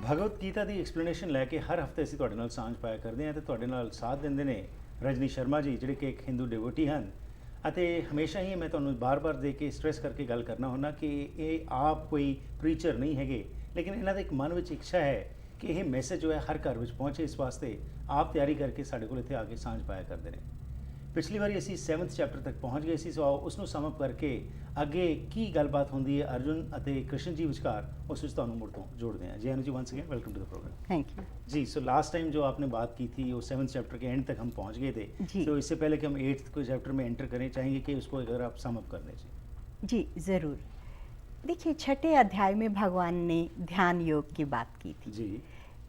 ਭਗਵਤ ਗੀਤਾ ਦੀ explanation ਲੈ ਕੇ ਹਰ ਹਫਤੇ ਅਸੀਂ ਤੁਹਾਡੇ ਨਾਲ ਸਾਂਝ ਪਾਇਆ ਕਰਦੇ ਹਾਂ ਤੇ ਤੁਹਾਡੇ ਨਾਲ ਸਾਥ ਦਿੰਦੇ ਨੇ ਰਜਨੀ ਸ਼ਰਮਾ ਜੀ, ਜਿਹੜੇ ਕਿ ਇੱਕ ਹਿੰਦੂ ਡਿਵੋਟੀ ਹਨ। ਅਤੇ ਹਮੇਸ਼ਾ ਹੀ ਮੈਂ ਤੁਹਾਨੂੰ ਬਾਰ-ਬਾਰ ਦੇ ਕੇ ਸਟ੍ਰੈਸ ਕਰਕੇ ਗੱਲ ਕਰਨਾ ਹੁੰਦਾ ਕਿ ਇਹ ਆਪ ਕੋਈ ਪ੍ਰੀਚਰ ਨਹੀਂ ਹੈਗੇ, ਲੇਕਿਨ ਇਹਨਾਂ ਦੇ ਇੱਕ ਮਨ ਵਿੱਚ ਇੱਛਾ ਹੈ ਕਿ ਇਹ ਮੈਸੇਜ ਜੋ ਹੈ ਹਰ ਘਰ ਵਿੱਚ ਪਹੁੰਚੇ। ਇਸ ਵਾਸਤੇ ਆਪ ਤਿਆਰੀ ਕਰਕੇ ਸਾਡੇ ਕੋਲ ਇੱਥੇ ਆ ਕੇ ਸਾਂਝ ਪਾਇਆ ਕਰਦੇ ਨੇ। ਪਿਛਲੀ ਵਾਰੀ ਅਸੀਂ 7th ਚੈਪਟਰ ਤੱਕ ਪਹੁੰਚ ਗਏ ਸੀ, ਸੋ ਆਓ ਉਸ ਨੂੰ ਸਮ ਅਪ ਕਰਕੇ ਅੱਗੇ ਕੀ ਗੱਲਬਾਤ ਹੁੰਦੀ ਹੈ ਅਰਜੁਨ ਅਤੇ ਕ੍ਰਿਸ਼ਨ ਜੀ ਵਿਚਕਾਰ, ਉਸ ਵਿੱਚ ਤੁਹਾਨੂੰ ਮੁੜ ਤੋਂ जोड़ते हैं। जय Anu ji, once again welcome to the programme. Thank you जी। सो लास्ट टाइम जो आपने बात की थी वो 7th चैप्टर के एंड तक हम पहुंच गए थे, तो इससे पहले कि हम 8th को चैप्टर में एंटर करें, चाहेंगे कि उसको अगर आप सम अप कर दीजिए। जी ज़रूर। देखिए, छठे अध्याय में भगवान ने ध्यान योग की बात की थी जी।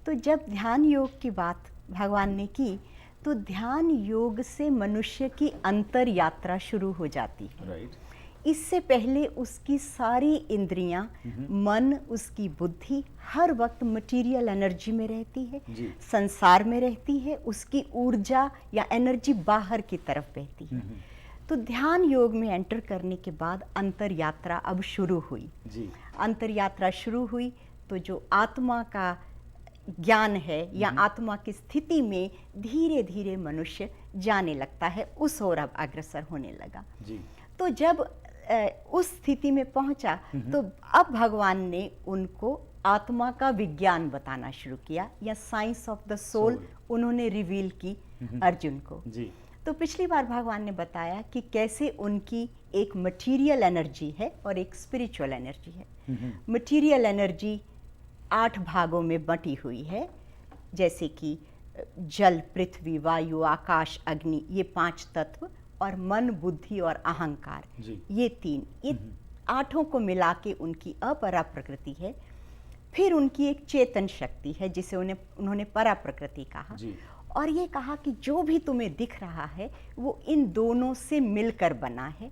तो जब ध्यान योग की बात भगवान ने की तो ध्यान योग से मनुष्य की अंतर यात्रा शुरू हो जाती है। राइट। इससे पहले उसकी सारी इंद्रियां, मन, उसकी बुद्धि हर वक्त मटेरियल एनर्जी में रहती है, संसार में रहती है, उसकी ऊर्जा या एनर्जी बाहर की तरफ बहती है। तो ध्यान योग में एंटर करने के बाद अंतर यात्रा अब शुरू हुई। जी। अंतर यात्रा शुरू हुई तो जो आत्मा का ज्ञान है या आत्मा की स्थिति में धीरे धीरे मनुष्य जाने लगता है, उस ओर अब अग्रसर होने लगा। जी। तो जब उस स्थिति में पहुंचा तो अब भगवान ने उनको आत्मा का विज्ञान बताना शुरू किया, या साइंस ऑफ द सोल उन्होंने रिवील की अर्जुन को। जी। तो पिछली बार भगवान ने बताया कि कैसे उनकी एक मटेरियल एनर्जी है और एक स्पिरिचुअल एनर्जी है। मटेरियल एनर्जी 8 भागों में बटी हुई है, जैसे कि जल, पृथ्वी, वायु, आकाश, अग्नि, ये 5 तत्व, और मन, बुद्धि और अहंकार, ये 3, ये 8 को मिला के उनकी अपरा प्रकृति है। फिर उनकी एक चेतन शक्ति है जिसे उन्होंने परा प्रकृति कहा। और ये कहा कि जो भी तुम्हें दिख रहा है वो इन दोनों से मिलकर बना है,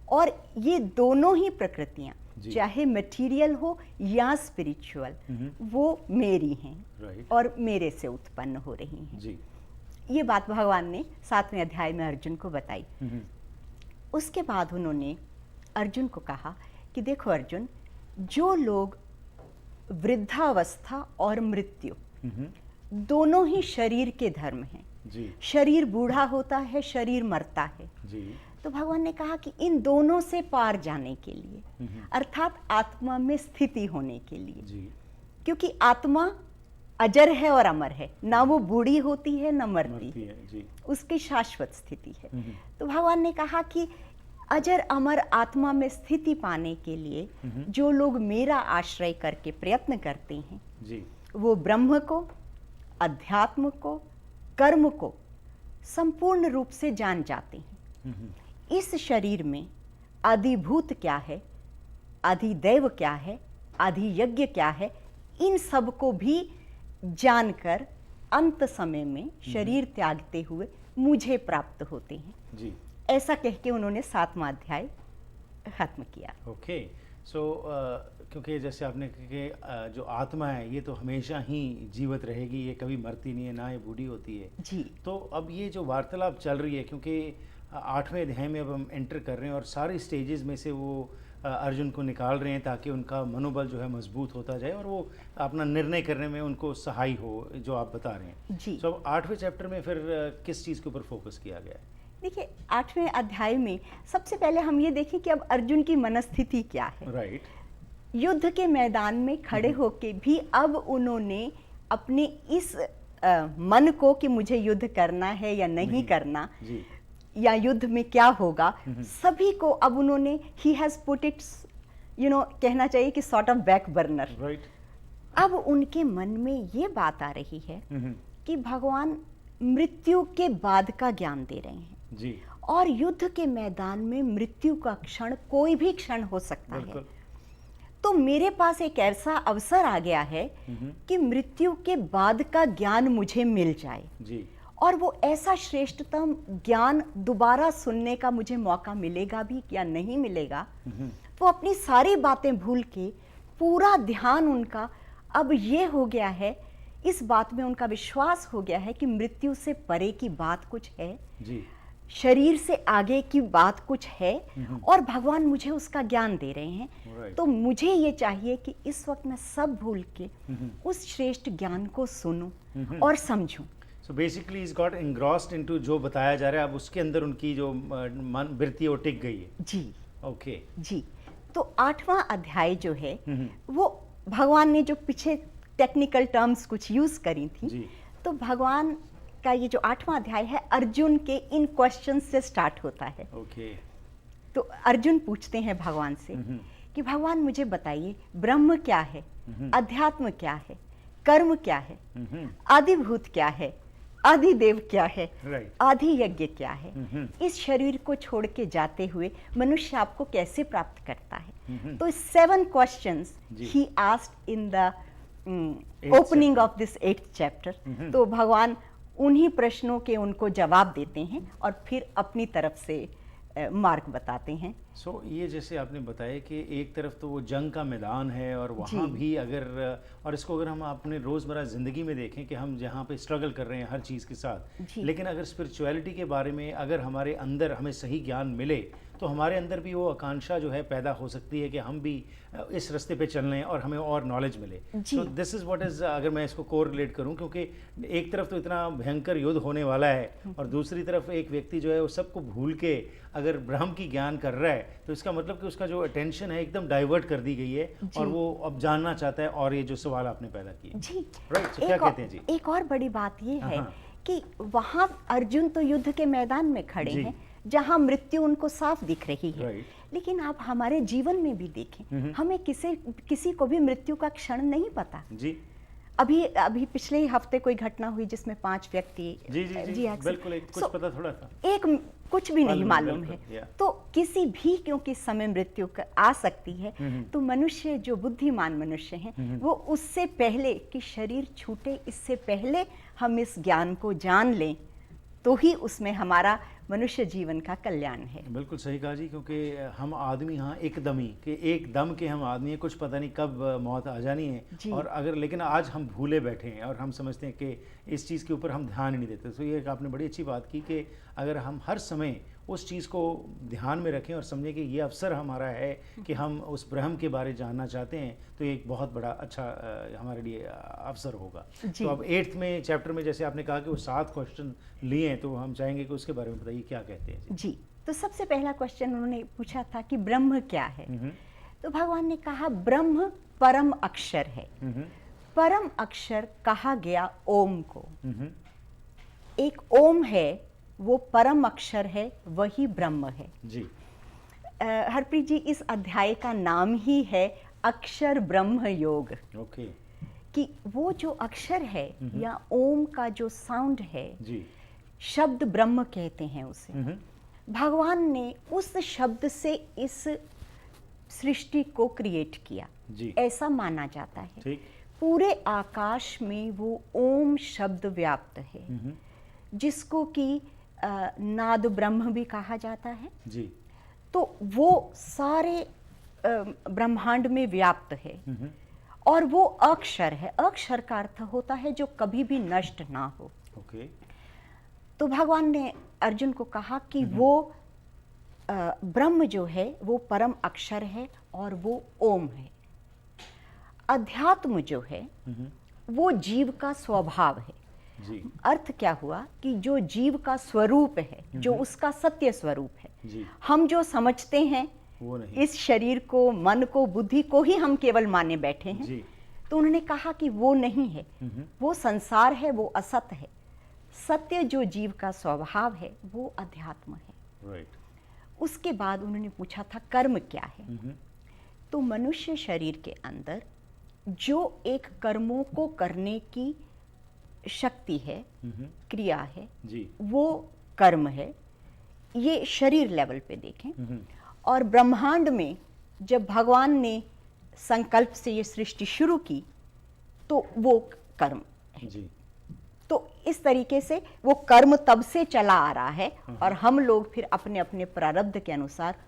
और ये दोनों ही प्रकृतियां, चाहे मटेरियल हो या स्पिरिचुअल, वो मेरी हैं और मेरे से उत्पन्न हो रही हैं। जी। ये बात भगवान ने 7वें अध्याय में अर्जुन को बताई। उसके बाद उन्होंने अर्जुन को कहा कि देखो अर्जुन, जो लोग वृद्धावस्था और मृत्यु दोनों ही शरीर के धर्म हैं, शरीर बूढ़ा होता है, शरीर मरता है, तो भगवान ने कहा कि इन दोनों से पार जाने के लिए, अर्थात आत्मा में स्थिति होने के लिए, क्योंकि आत्मा अजर है और अमर है, ना वो बूढ़ी होती है ना मरती है, उसकी शाश्वत स्थिति है। तो भगवान ने कहा कि अजर अमर आत्मा में स्थिति पाने के लिए जो लोग मेरा आश्रय करके प्रयत्न करते हैं, वो ब्रह्म को, अध्यात्म को, कर्म को संपूर्ण रूप से जान जाते हैं। इस शरीर में आदिभूत क्या है, आदिदेव क्या है, आदियज्ञ क्या है, इन सब को भी जानकर अंत समय में शरीर त्यागते हुए मुझे प्राप्त होते हैं। जी। ऐसा कह के उन्होंने 7वां अध्याय खत्म किया। ओके। सो क्योंकि जैसे आपने कि जो आत्मा है ये तो हमेशा ही जीवित रहेगी, ये कभी मरती नहीं है, ना ये बूढ़ी होती है। जी। तो अब ये जो वार्तालाप चल रही है, क्योंकि 8वें अध्याय में अब हम एंटर कर रहे हैं और सारी स्टेजेस में से वो अर्जुन को निकाल रहे हैं ताकि उनका मनोबल जो है मजबूत होता जाए और वो अपना निर्णय करने में उनको सहाय हो, जो आप बता रहे हैं। जी। तो 8वें चैप्टर में फिर किस चीज़ के ऊपर फोकस किया गया है? देखिए, 8वें अध्याय में सबसे पहले हम ये देखें कि अब अर्जुन की मनस्थिति क्या है। राइट। युद्ध के मैदान में खड़े होके भी अब उन्होंने अपने इस मन को कि मुझे युद्ध करना है या नहीं करना, या युद्ध में क्या होगा, सभी को अब उन्होंने ही हैज पुट इट, कहना चाहिए कि sort of back burner. Right. अब उनके मन में ये बात आ रही है कि भगवान मृत्यु के बाद का ज्ञान दे रहे हैं। जी। और युद्ध के मैदान में मृत्यु का क्षण कोई भी क्षण हो सकता है, तो मेरे पास एक ऐसा अवसर आ गया है कि मृत्यु के बाद का ज्ञान मुझे मिल जाए। जी। और वो ऐसा श्रेष्ठतम ज्ञान दोबारा सुनने का मुझे मौका मिलेगा भी या नहीं मिलेगा, वो अपनी सारी बातें भूल के पूरा ध्यान उनका अब ये हो गया है, इस बात में उनका विश्वास हो गया है कि मृत्यु से परे की बात कुछ है। जी। शरीर से आगे की बात कुछ है और भगवान मुझे उसका ज्ञान दे रहे हैं, Right. तो मुझे ये चाहिए कि इस वक्त मैं सब भूल के उस श्रेष्ठ ज्ञान को सुनूं और समझूं। So basically is got engrossed into जो बताया जा रहा है, अब उसके अंदर उनकी जो मन वृत्ति है वो टिक गई है। जी ओके। जी। तो 8वां अध्याय जो है वो भगवान ने जो पीछे टेक्निकल टर्म्स कुछ यूज करी थी, जी। तो भगवान का ये जो 8वां अध्याय है अर्जुन के इन क्वेश्चन से स्टार्ट होता है। ओके। तो अर्जुन पूछते हैं भगवान से कि भगवान मुझे बताइए ब्रह्म क्या है, अध्यात्म क्या है, कर्म क्या है, आदिभूत क्या है, आदिदेव क्या है, Right. आदि यज्ञ क्या है, इस शरीर को छोड़ के जाते हुए मनुष्य आपको कैसे प्राप्त करता है। तो 7 क्वेश्चंस जी। He asked in the Eighth opening chapter. Of this 8th chapter. तो भगवान उन्हीं प्रश्नों के उनको जवाब देते हैं और फिर अपनी तरफ से मार्ग बताते हैं। सो ये जैसे आपने बताया कि एक तरफ तो वो जंग का मैदान है और वहाँ जी। भी अगर, और इसको अगर हम अपने रोज़मर्रा ज़िंदगी में देखें कि हम जहाँ पे स्ट्रगल कर रहे हैं हर चीज़ के साथ, जी। लेकिन अगर स्पिरिचुअलिटी के बारे में अगर हमारे अंदर हमें सही ज्ञान मिले तो हमारे अंदर भी वो आकांक्षा जो है पैदा हो सकती है कि हम भी इस रास्ते पे चल रहे हैं और हमें और नॉलेज मिले। जी। So this is what is, अगर मैं इसको कोरिलेट करूं, क्योंकि एक तरफ तो इतना भयंकर युद्ध होने वाला है और दूसरी तरफ एक व्यक्ति जो है वो सबको भूल के अगर ब्रह्म की ज्ञान कर रहा है, तो इसका मतलब कि उसका जो अटेंशन है एकदम डाइवर्ट कर दी गई है और वो अब जानना चाहता है। और ये जो सवाल आपने पैदा किए, जी। राइट, तो क्या कहते हैं जी? एक और बड़ी बात ये है हाँ। कि वहाँ अर्जुन तो युद्ध के मैदान में खड़े जी। हैं जहाँ मृत्यु उनको साफ दिख रही है। राइट। लेकिन आप हमारे जीवन में भी देखें, हमें किसी को भी मृत्यु का क्षण नहीं पता। जी अभी पिछले ही हफ्ते कोई घटना हुई जिसमें 5 व्यक्ति जी जी जी, accident- बिल्कुल, एक कुछ So, पता थोड़ा था। एक कुछ भी नहीं मालूम, मालूम है, बिल्कुल, yeah. तो किसी भी क्योंकि समय मृत्यु आ सकती है, तो मनुष्य जो बुद्धिमान मनुष्य हैं वो उससे पहले कि शरीर छूटे इससे पहले हम इस ज्ञान को जान लें तो ही उसमें हमारा मनुष्य जीवन का कल्याण है। बिल्कुल सही कहा जी, क्योंकि हम आदमी हाँ एकदम के एक दम के हम आदमी हैं, कुछ पता नहीं कब मौत आ जानी जी। है। और अगर लेकिन आज हम भूले बैठे हैं और हम समझते हैं कि इस चीज़ के ऊपर हम ध्यान ही नहीं देते। तो ये आपने बड़ी अच्छी बात की कि अगर हम हर समय उस चीज़ को ध्यान में रखें और समझें कि ये अवसर हमारा है कि हम उस ब्रह्म के बारे जानना चाहते हैं, तो ये एक बहुत बड़ा अच्छा हमारे लिए अवसर होगा। जी। तो अब 8th में चैप्टर में जैसे आपने कहा कि वो 7 क्वेश्चन लिए हैं, तो हम चाहेंगे कि उसके बारे में बताइए क्या कहते हैं जी। तो सबसे पहला क्वेश्चन उन्होंने पूछा था कि ब्रह्म क्या है। तो भगवान ने कहा ब्रह्म परम अक्षर है। परम अक्षर कहा गया ओम को। एक ओम है, वो परम अक्षर है, वही ब्रह्म है जी। हरप्रीत जी, इस अध्याय का नाम ही है अक्षर ब्रह्म योग। ओके। कि वो जो अक्षर है या ओम का जो साउंड है, जी। शब्द ब्रह्म कहते हैं उसे। भगवान ने उस शब्द से इस सृष्टि को क्रिएट किया, जी। ऐसा माना जाता है। ठीक। पूरे आकाश में वो ओम शब्द व्याप्त है, जिसको कि नाद ब्रह्म भी कहा जाता है। जी। तो वो सारे ब्रह्मांड में व्याप्त है और वो अक्षर है। अक्षर का अर्थ होता है जो कभी भी नष्ट ना हो। ओके। तो भगवान ने अर्जुन को कहा कि वो ब्रह्म जो है वो परम अक्षर है और वो ओम है। अध्यात्म जो है वो जीव का स्वभाव है। जी। अर्थ क्या हुआ कि जो जीव का स्वरूप है, जो उसका सत्य स्वरूप है, जी। हम जो समझते हैं वो नहीं। इस शरीर को, मन को, बुद्धि को ही हम केवल माने बैठे हैं। जी। तो उन्होंने कहा कि वो नहीं है, वो संसार है, वो असत है। सत्य जो जीव का स्वभाव है वो अध्यात्म है। राइट। उसके बाद उन्होंने पूछा था कर्म क्या है। तो मनुष्य शरीर के अंदर जो एक कर्मों को करने की शक्ति है, क्रिया है, जी। वो कर्म है। ये शरीर लेवल पे देखें। और ब्रह्मांड में जब भगवान ने संकल्प से ये सृष्टि शुरू की तो वो कर्म है। जी। तो इस तरीके से वो कर्म तब से चला आ रहा है और हम लोग फिर अपने अपने प्रारब्ध के अनुसार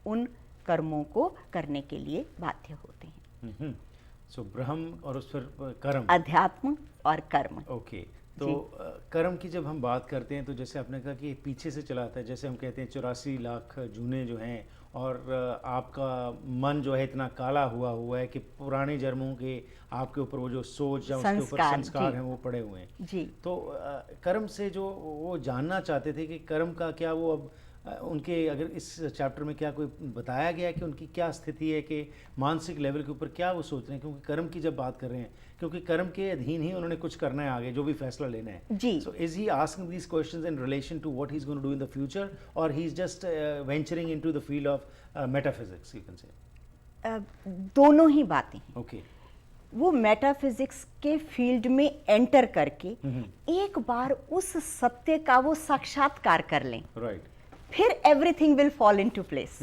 उन कर्मों को करने के लिए बाध्य होते हैं। सो ब्रह्म और उस पर कर्म, अध्यात्म और कर्म। ओके। तो कर्म की जब हम बात करते हैं तो जैसे आपने कहा कि पीछे से चला आता है, जैसे हम कहते हैं 84 लाख जूने जो हैं, और आपका मन जो है इतना काला हुआ है कि पुराने जन्मों के आपके ऊपर वो जो सोच या उसके ऊपर संस्कार हैं वो पड़े हुए हैं जी। तो कर्म से जो वो जानना चाहते थे कि कर्म का क्या वो अब उनके अगर इस चैप्टर में क्या कोई बताया गया है कि उनकी क्या स्थिति है कि मानसिक लेवल के ऊपर क्या वो सोच रहे हैं, क्योंकि कर्म की जब बात कर रहे हैं, क्योंकि कर्म के अधीन ही उन्होंने कुछ करना है आगे जो भी फैसला लेना है जी। So is he asking these questions in relation to what he is going to do in the future, और he is just venturing into the field of metaphysics, you can say? दोनों ही बातें हैं। ओके। वो metaphysics के field में enter करके एक बार उस सत्य का वो साक्षात्कार कर लें, राइट, फिर everything will fall into place.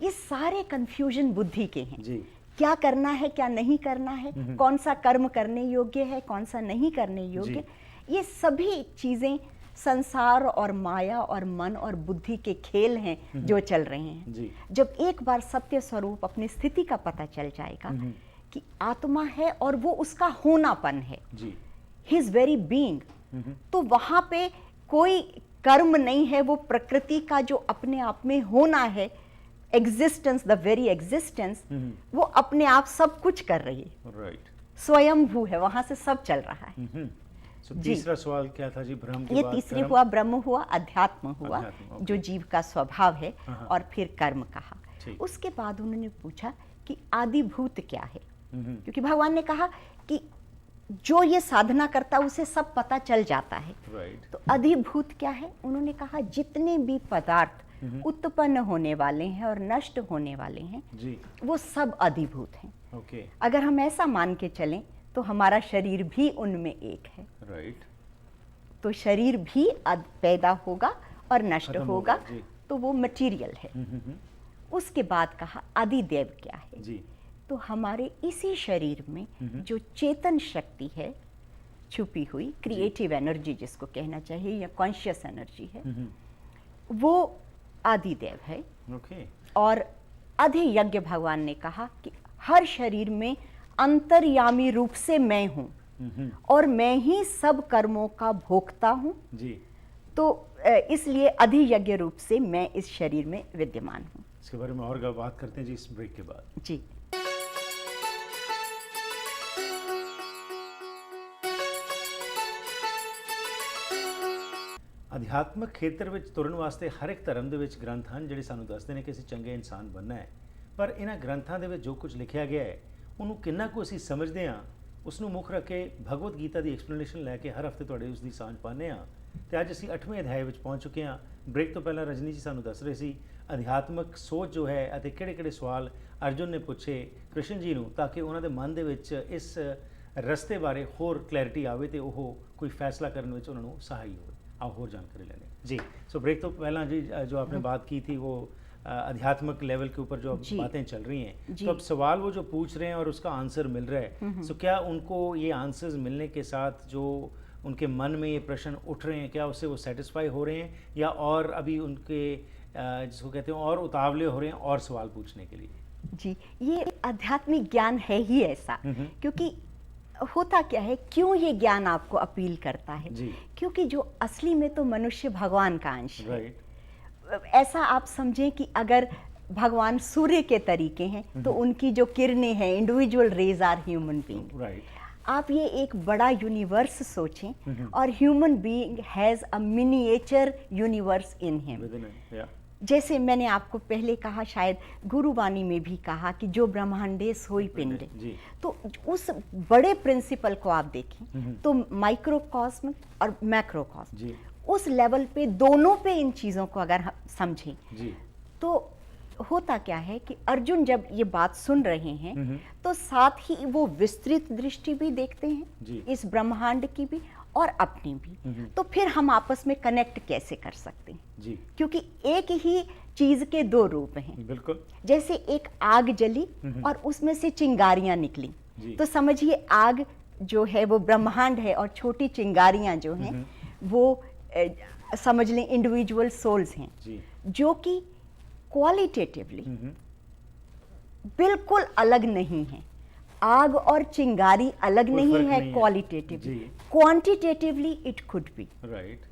ये सारे कंफ्यूजन बुद्धि के हैं जी। क्या करना है क्या नहीं करना है, कौन सा कर्म करने योग्य है कौन सा नहीं करने योग्य, ये सभी चीजें संसार और माया और मन और बुद्धि के खेल हैं जो चल रहे हैं जी। जब एक बार सत्य स्वरूप अपनी स्थिति का पता चल जाएगा कि आत्मा है और वो उसका होनापन है, हिज वेरी बीइंग, तो वहां पे कोई कर्म नहीं है, वो प्रकृति का जो अपने आप में होना है, एग्जिस्टेंस, द वेरी एग्जिस्टेंस, वो अपने आप सब कुछ कर रही है, राइट, स्वयंभू है, वहां से सब चल रहा है। तीसरा सवाल क्या था जी? ब्रह्म ये तीसरी हुआ, ब्रह्म हुआ, अध्यात्म हुआ, अध्यात्म, जो जीव का स्वभाव है, हाँ। और फिर कर्म कहा। उसके बाद उन्होंने पूछा कि आदिभूत क्या है, क्योंकि भगवान ने कहा कि जो ये साधना करता उसे सब पता चल जाता है, राइट। तो अधिभूत क्या है? उन्होंने कहा जितने भी पदार्थ उत्पन्न होने वाले हैं और नष्ट होने वाले हैं जी, वो सब अधिभूत हैं। ओके, अगर हम ऐसा मान के चलें तो हमारा शरीर भी उनमें एक है, राइट, तो शरीर भी पैदा होगा और नष्ट खत्म होगा, जी। तो वो मटेरियल है। उसके बाद कहा आदिदेव क्या है जी, तो हमारे इसी शरीर में जो चेतन शक्ति है छुपी हुई, क्रिएटिव एनर्जी जिसको कहना चाहिए या कॉन्शियस एनर्जी है, वो आदिदेव है। ओके, और अधियज्ञ भगवान ने कहा कि हर शरीर में अंतर्यामी रूप से मैं हूं और मैं ही सब कर्मों का भोक्ता हूं, जी। तो इसलिए अधियज्ञ रूप से मैं इस शरीर में विद्यमान हूं। इसके बारे में और बात करते हैं जी इस ब्रेक के बाद। जी। ਅਧਿਆਤਮਕ ਖੇਤਰ ਵਿੱਚ ਤੁਰਨ ਵਾਸਤੇ ਹਰ ਇੱਕ ਧਰਮ ਦੇ ਵਿੱਚ ਗ੍ਰੰਥ ਹਨ ਜਿਹੜੇ ਸਾਨੂੰ ਦੱਸਦੇ ਨੇ ਕਿ ਅਸੀਂ ਚੰਗੇ ਇਨਸਾਨ ਬਣਨਾ ਹੈ, ਪਰ ਇਹਨਾਂ ਗ੍ਰੰਥਾਂ ਦੇ ਵਿੱਚ ਜੋ ਕੁਝ ਲਿਖਿਆ ਗਿਆ ਹੈ ਉਹਨੂੰ ਕਿੰਨਾ ਕੁ ਅਸੀਂ ਸਮਝਦੇ ਹਾਂ, ਉਸ ਨੂੰ ਮੁੱਖ ਰੱਖ ਕੇ ਭਗਵਦ ਗੀਤਾ ਦੀ ਐਕਸਪਲੇਨੇਸ਼ਨ ਲੈ ਕੇ ਹਰ ਹਫਤੇ ਤੁਹਾਡੇ ਉਸ ਦੀ ਸਾਂਝ ਪਾਉਂਦੇ ਹਾਂ। ਤੇ ਅੱਜ ਅਸੀਂ 8ਵੇਂ ਅਧਿਆਇ ਵਿੱਚ ਪਹੁੰਚ ਚੁੱਕੇ ਹਾਂ। ਬ੍ਰੇਕ ਤੋਂ ਪਹਿਲਾਂ ਰਜਨੀ ਜੀ ਸਾਨੂੰ ਦੱਸ ਰਹੇ ਸੀ ਅਧਿਆਤਮਕ ਸੋਚ ਜੋ ਹੈ ਅਤੇ ਕਿਹੜੇ-ਕਿਹੜੇ ਸਵਾਲ ਅਰਜੁਨ ਨੇ ਪੁੱਛੇ ਕ੍ਰਿਸ਼ਨ ਜੀ ਨੂੰ, ਤਾਂ ਕਿ ਉਹਨਾਂ ਦੇ ਮਨ ਦੇ ਵਿੱਚ ਇਸ ਰਸਤੇ ਬਾਰੇ ਹੋਰ ਕਲੈਰਿਟੀ ਆਵੇ ਤੇ ਉਹ ਕੋਈ ਫੈਸਲਾ ਕਰਨ ਵਿੱਚ ਉਹਨਾਂ ਨੂੰ ਸਹਾਈ ਹੋਵੇ। आप और जानकारी लेने जी। सो ब्रेक तो पहला जी जो आपने बात की थी वो आध्यात्मिक लेवल के ऊपर जो अब बातें चल रही हैं, तो अब सवाल वो जो पूछ रहे हैं और उसका आंसर मिल रहा है, सो क्या उनको ये आंसर्स मिलने के साथ जो उनके मन में ये प्रश्न उठ रहे हैं, क्या उससे वो सेटिस्फाई हो रहे हैं या और अभी उनके जिसको कहते हैं और उतावले हो रहे हैं और सवाल पूछने के लिए? जी, ये आध्यात्मिक ज्ञान है ही ऐसा, क्योंकि होता क्या है, क्यों ये ज्ञान आपको अपील करता है? क्योंकि जो असली में तो मनुष्य भगवान का अंश है। ऐसा आप समझें कि अगर भगवान सूर्य के तरीके हैं तो उनकी जो किरणें हैं, individual rays are human being. आप ये एक बड़ा यूनिवर्स सोचें और human being has a miniature universe in him. जैसे मैंने आपको पहले कहा, शायद गुरुवाणी में भी कहा कि जो ब्रह्मांडे सोई पिंड, तो उस बड़े प्रिंसिपल को आप देखें तो माइक्रोकॉस्म और मैक्रोकॉस्म, उस लेवल पे दोनों पे इन चीज़ों को अगर समझें तो होता क्या है कि अर्जुन जब ये बात सुन रहे हैं तो साथ ही वो विस्तृत दृष्टि भी देखते हैं इस ब्रह्मांड की भी और अपनी भी, तो फिर हम आपस में कनेक्ट कैसे कर सकते हैं जी? क्योंकि एक ही चीज के दो रूप हैं। बिल्कुल। जैसे एक आग जली और उसमें से चिंगारियां निकली, तो समझिए आग जो है वो ब्रह्मांड है और छोटी चिंगारियां जो हैं वो समझ लें इंडिविजुअल सोल्स हैं जी, जो कि क्वालिटेटिवली बिल्कुल अलग नहीं है। आग और चिंगारी अलग कोई नहीं फर्क है नहीं है। क्वालिटेटिवली, जी। Quantitatively it could be. Right.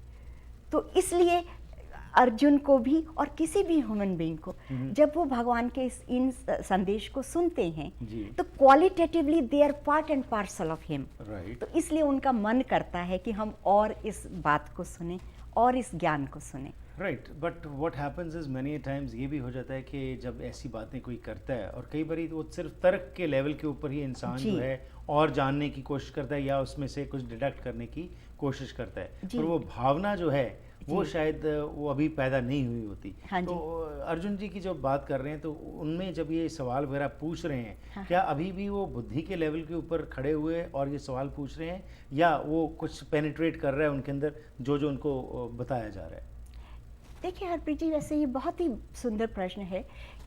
तो इसलिए अर्जुन को भी और किसी भी ह्यूमन बीइंग को जब वो भगवान के इन संदेश को सुनते हैं जी। तो qualitatively they are part and parcel of him. Right. तो इसलिए उनका मन करता है कि हम और इस बात को सुने और इस ज्ञान को सुने। Right, but what happens is many times ये भी हो जाता है कि जब ऐसी बातें कोई करता है और कई बार वो सिर्फ तर्क के लेवल के ऊपर ही इंसान जी। जो है और जानने की कोशिश करता है या उसमें से कुछ डिडक्ट करने की कोशिश करता है, जी। पर वो भावना जो है वो जी। शायद वो अभी पैदा नहीं हुई होती। हाँ जी। तो अर्जुन जी की जब बात कर रहे हैं तो उनमें जब ये सवाल वगैरह पूछ रहे हैं, हाँ। क्या अभी भी वो बुद्धि के लेवल के ऊपर खड़े हुए और ये सवाल पूछ रहे हैं या वो कुछ पेनिट्रेट कर रहा है उनके अंदर जो जो उनको बताया जा रहा है? देखिए हरप्रीत जी, वैसे ये बहुत ही सुंदर प्रश्न है,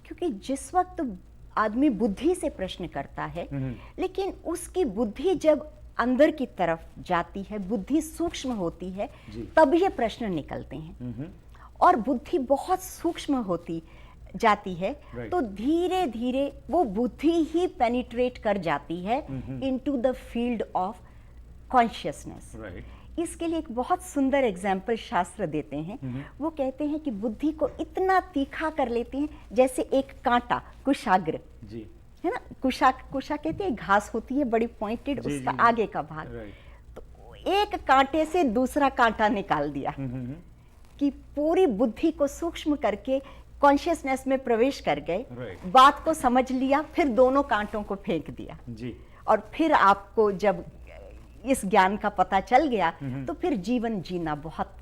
क्योंकि जिस वक्त आदमी बुद्धि से प्रश्न करता है लेकिन उसकी बुद्धि जब अंदर की तरफ जाती है, बुद्धि सूक्ष्म होती है, जी। तब ये प्रश्न निकलते हैं। और बुद्धि बहुत सूक्ष्म होती जाती है Right. तो धीरे धीरे वो बुद्धि ही पेनिट्रेट कर जाती है into the field of consciousness. Right. इसके लिए एक बहुत सुंदर एग्जाम्पल शास्त्र देते हैं। वो कहते हैं कि बुद्धि को इतना तीखा कर लेते हैं जैसे एक कांटा, कुशाग्र जी। है ना, कुशा कहते हैं, घास होती है बड़ी पॉइंटेड, जी, उसका जी, आगे का भाग। राइट। तो एक कांटे से दूसरा कांटा निकाल दिया कि पूरी बुद्धि को सूक्ष्म करके कॉन्शियसनेस में प्रवेश कर गए, Right. बात को समझ लिया, फिर दोनों कांटों को फेंक दिया। जी। और फिर आपको जब इस ज्ञान का पता चल गया तो फिर जीवन जीना बहुत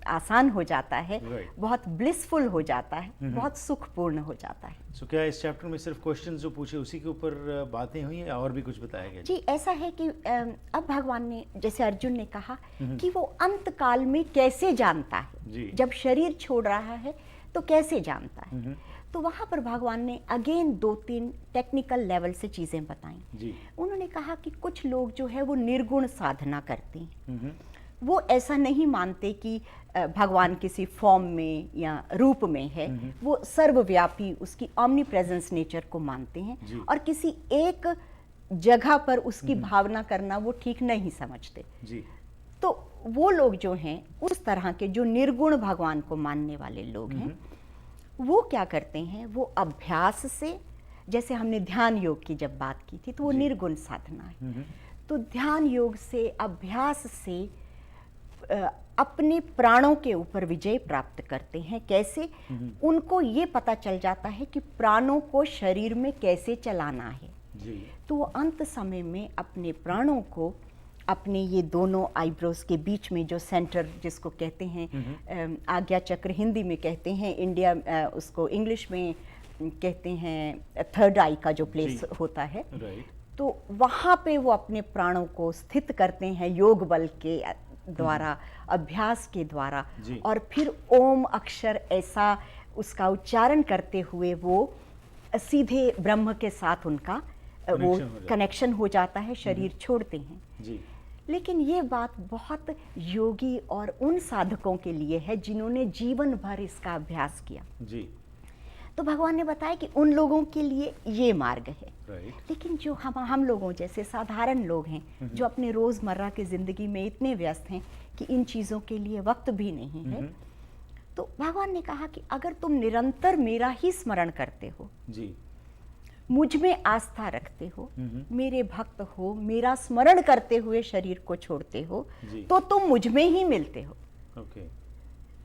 आसान हो जाता है, Right. बहुत ब्लिसफुल हो जाता है, बहुत सुखपूर्ण हो जाता है। सो क्या इस चैप्टर में सिर्फ क्वेश्चंस जो पूछे उसी के ऊपर बातें हुई या और भी कुछ बताया गया? जी, ऐसा है कि अब भगवान ने, जैसे अर्जुन ने कहा कि वो अंत काल में कैसे जानता जी। है, जब शरीर छोड़ रहा है तो कैसे जानता है। तो वहाँ पर भगवान ने अगेन 2-3 टेक्निकल लेवल से चीज़ें बताई। जी। उन्होंने कहा कि कुछ लोग जो है वो निर्गुण साधना करते हैं, वो ऐसा नहीं मानते कि भगवान किसी फॉर्म में या रूप में है, वो सर्वव्यापी उसकी ऑमनी प्रेजेंस नेचर को मानते जी। हैं और किसी एक जगह पर उसकी भावना करना वो ठीक नहीं समझते। जी। तो वो लोग जो हैं, उस तरह के जो निर्गुण भगवान को मानने वाले लोग हैं, वो क्या करते हैं, वो अभ्यास से, जैसे हमने ध्यान योग की जब बात की थी तो वो जी। निर्गुण साधना है। तो ध्यान योग से, अभ्यास से अपने प्राणों के ऊपर विजय प्राप्त करते हैं। कैसे? उनको ये पता चल जाता है कि प्राणों को शरीर में कैसे चलाना है। जी। तो वो अंत समय में अपने प्राणों को अपने ये दोनों आईब्रोज के बीच में जो सेंटर जिसको कहते हैं, आज्ञा चक्र हिंदी में कहते हैं, इंडिया उसको इंग्लिश में कहते हैं थर्ड आई का जो प्लेस जी। होता है, राइट। तो वहाँ पे वो अपने प्राणों को स्थित करते हैं योग बल के द्वारा, अभ्यास के द्वारा, जी। और फिर ओम अक्षर ऐसा उसका उच्चारण करते हुए वो सीधे ब्रह्म के साथ उनका वो कनेक्शन हो जाता है, शरीर छोड़ते हैं। जी। लेकिन ये बात बहुत योगी और उन साधकों के लिए है जिन्होंने जीवन भर इसका अभ्यास किया। जी। तो भगवान ने बताया कि उन लोगों के लिए ये मार्ग है। राइट। लेकिन जो हम लोगों जैसे साधारण लोग हैं, जो अपने रोज़मर्रा की ज़िंदगी में इतने व्यस्त हैं कि इन चीज़ों के लिए वक्त भी नहीं है, तो भगवान ने कहा कि अगर तुम निरंतर मेरा ही स्मरण करते हो, जी। मुझ में आस्था रखते हो, मेरे भक्त हो, मेरा स्मरण करते हुए शरीर को छोड़ते हो, जी। तो तुम मुझ में ही मिलते हो। ओके।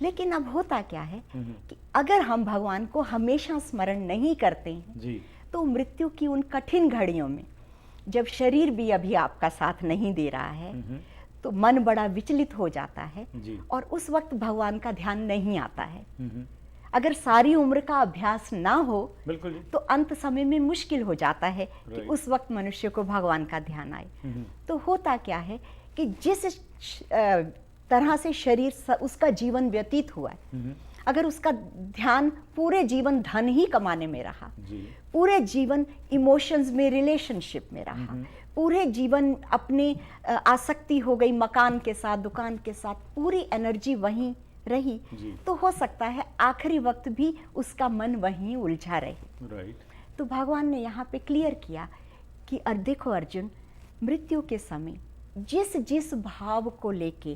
लेकिन अब होता क्या है कि अगर हम भगवान को हमेशा स्मरण नहीं करते हैं, जी। तो मृत्यु की उन कठिन घड़ियों में, जब शरीर भी अभी आपका साथ नहीं दे रहा है, तो मन बड़ा विचलित हो जाता है जी। और उस वक्त भगवान का ध्यान नहीं आता है। अगर सारी उम्र का अभ्यास ना हो, बिल्कुल जी। तो अंत समय में मुश्किल हो जाता है कि Right. उस वक्त मनुष्य को भगवान का ध्यान आए। तो होता क्या है कि जिस तरह से शरीर उसका जीवन व्यतीत हुआ है, अगर उसका ध्यान पूरे जीवन धन ही कमाने में रहा, जी। पूरे जीवन इमोशंस में, रिलेशनशिप में रहा, पूरे जीवन अपनी आसक्ति हो गई मकान के साथ, दुकान के साथ, पूरी एनर्जी वहीं रही, जी। तो हो सकता है आखिरी वक्त भी उसका मन वहीं उलझा रहे। राइट। तो भगवान ने यहाँ पे क्लियर किया कि देखो अर्जुन, मृत्यु के समय जिस जिस भाव को लेके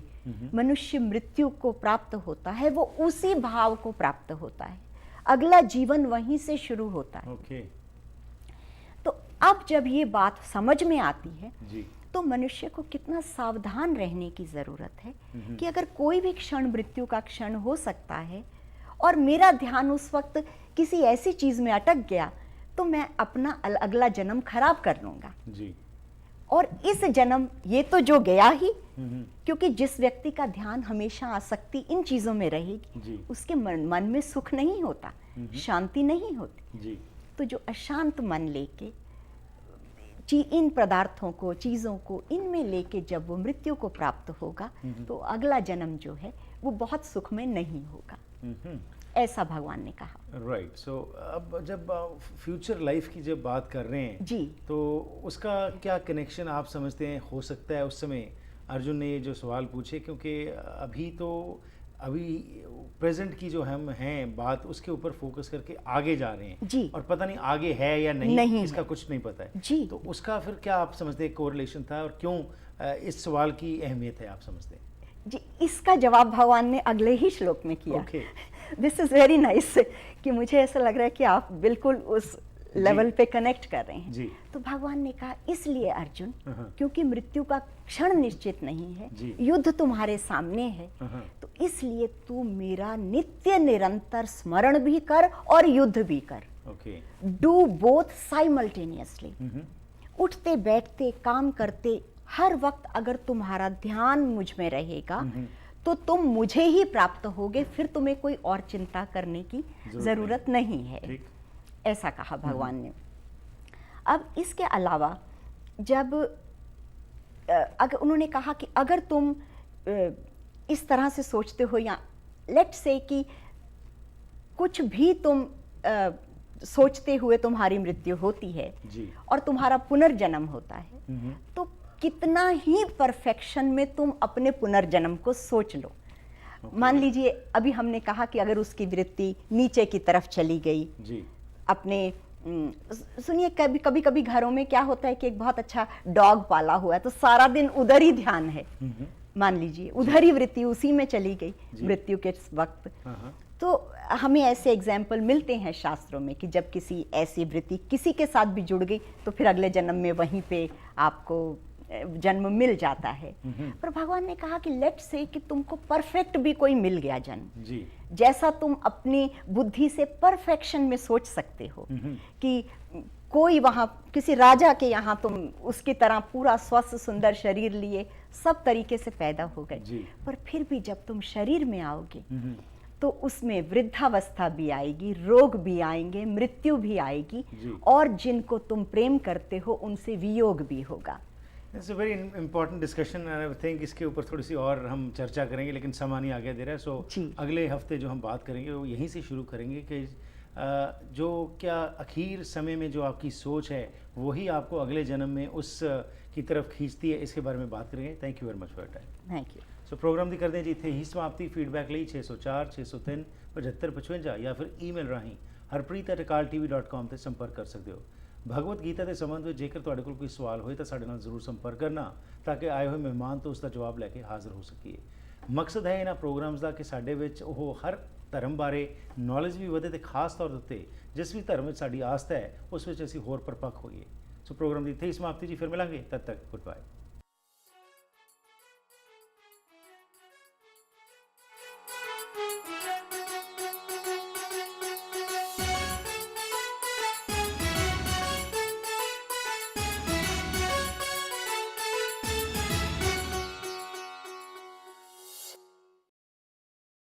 मनुष्य मृत्यु को प्राप्त होता है, वो उसी भाव को प्राप्त होता है। अगला जीवन वहीं से शुरू होता है। ओके। तो अब जब ये बात समझ में आती है जी। तो मनुष्य को कितना सावधान रहने की जरूरत है कि अगर कोई भी क्षण मृत्यु का क्षण हो सकता है और मेरा ध्यान उस वक्त किसी ऐसी चीज में अटक गया, तो मैं अपना अगला जन्म खराब कर लूंगा। जी। और इस जन्म ये तो जो गया ही, क्योंकि जिस व्यक्ति का ध्यान हमेशा आसक्ति इन चीजों में रहेगी, जी। उसके मन में सुख नहीं होता, शांति नहीं होती। जी। तो जो अशांत मन लेके इन पदार्थों को, चीजों को इनमें लेके जब वो मृत्यु को प्राप्त होगा, तो अगला जन्म जो है वो बहुत सुख में नहीं होगा, ऐसा भगवान ने कहा। राइट। सो अब जब फ्यूचर लाइफ की जब बात कर रहे हैं जी, तो उसका क्या कनेक्शन आप समझते हैं हो सकता है उस समय अर्जुन ने ये जो सवाल पूछे? क्योंकि अभी प्रेजेंट की जो हम हैं बात, उसके ऊपर फोकस करके आगे जा रहे हैं जी। और पता नहीं आगे है या नहीं इसका है। कुछ नहीं पता है जी। तो उसका फिर क्या आप समझते हैं कोरिलेशन था और क्यों इस सवाल की अहमियत है आप समझते हैं? जी, इसका जवाब भगवान ने अगले ही श्लोक में किया। Okay. This is very nice कि मुझे ऐसा लग रहा है कि आप बिल्कुल उस लेवल पे कनेक्ट कर रहे हैं। जी। तो भगवान ने कहा, इसलिए अर्जुन, हाँ। क्योंकि मृत्यु का क्षण निश्चित नहीं है, जी। युद्ध तुम्हारे सामने है, हाँ। तो इसलिए तू मेरा नित्य निरंतर स्मरण भी कर और युद्ध भी कर। ओके। Do both simultaneously. उठते बैठते काम करते हर वक्त अगर तुम्हारा ध्यान मुझ में रहेगा तो तुम मुझे ही प्राप्त होगे, फिर तुम्हें कोई और चिंता करने की जरूरत नहीं है। ठीक। ऐसा कहा भगवान ने। अब इसके अलावा जब अगर उन्होंने कहा कि अगर तुम इस तरह से सोचते हो, या लेट्स से कि कुछ भी तुम सोचते हुए तुम्हारी मृत्यु होती है जी। और तुम्हारा पुनर्जन्म होता है, तो कितना ही परफेक्शन में तुम अपने पुनर्जन्म को सोच लो। मान लीजिए अभी हमने कहा कि अगर उसकी वृत्ति नीचे की तरफ चली गई, जी। अपने सुनिए, कभी कभी घरों में क्या होता है कि एक बहुत अच्छा डॉग पाला हुआ है, तो सारा दिन उधर ही ध्यान है, मान लीजिए उधर ही वृत्ति उसी में चली गई मृत्यु के वक्त। तो हमें ऐसे एग्जाम्पल मिलते हैं शास्त्रों में कि जब किसी ऐसी वृत्ति किसी के साथ भी जुड़ गई तो फिर अगले जन्म में वहीं पे आपको जन्म मिल जाता है। पर भगवान ने कहा कि लेट्स से कि तुमको परफेक्ट भी कोई मिल गया जन्म, जी। जैसा तुम अपनी बुद्धि से परफेक्शन में सोच सकते हो कि कोई वहां किसी राजा के यहाँ तुम उसकी तरह पूरा स्वस्थ सुंदर शरीर लिए सब तरीके से पैदा हो गए, पर फिर भी जब तुम शरीर में आओगे तो उसमें वृद्धावस्था भी आएगी, रोग भी आएंगे, मृत्यु भी आएगी, और जिनको तुम प्रेम करते हो उनसे वियोग भी होगा। It's a very important discussion. I think इसके ऊपर थोड़ी सी और हम चर्चा करेंगे, लेकिन समय नहीं आगे दे रहा है। सो अगले हफ्ते जो हम बात करेंगे वो यहीं से शुरू करेंगे कि जो क्या आखिर समय में जो आपकी सोच है वही आपको अगले जन्म में उस की तरफ खींचती है, इसके बारे में बात करेंगे। Thank you very much for your time. Thank you. So programme ਦੀ ਕਰਦੇ ਜੀ ਇੱਥੇ ਹੀ ਸਮਾਪਤੀ। ਫੀਡਬੈਕ ਲਈ 604 603 7555 ਜਾਂ ਫਿਰ ਈਮੇਲ ਰਾਹੀਂ harpreet@akaltv.com ਤੇ ਸੰਪਰਕ ਕਰ ਸਕਦੇ ਹੋ। ਭਗਵਤ ਗੀਤਾ ਦੇ ਸੰਬੰਧ ਵਿੱਚ ਜੇਕਰ ਤੁਹਾਡੇ ਕੋਲ ਕੋਈ ਸਵਾਲ ਹੋਏ ਤਾਂ ਸਾਡੇ ਨਾਲ ਜ਼ਰੂਰ ਸੰਪਰਕ ਕਰਨਾ, ਤਾਂ ਕਿ ਆਏ ਹੋਏ ਮਹਿਮਾਨ ਤੋਂ ਉਸ ਦਾ ਜਵਾਬ ਲੈ ਕੇ ਹਾਜ਼ਰ ਹੋ ਸਕੀਏ। ਮਕਸਦ ਹੈ ਇਹਨਾਂ ਪ੍ਰੋਗਰਾਮਸ ਦਾ ਕਿ ਸਾਡੇ ਵਿੱਚ ਉਹ ਹਰ ਧਰਮ ਬਾਰੇ ਨੌਲੇਜ ਵੀ ਵਧੇ ਤੇ ਖਾਸ ਤੌਰ ਉੱਤੇ ਜਿਸ ਵੀ ਧਰਮ ਵਿੱਚ ਸਾਡੀ ਆਸਥਾ ਹੈ ਉਸ ਵਿੱਚ ਅਸੀਂ ਹੋਰ ਪਰਪੱਕ ਹੋਈਏ। ਸੋ ਪ੍ਰੋਗਰਾਮ ਦੀ ਇੱਥੇ ਹੀ ਸਮਾਪਤੀ ਜੀ, ਫਿਰ ਮਿਲਾਂਗੇ, ਤਦ ਤੱਕ ਗੁੱਡ ਬਾਏ।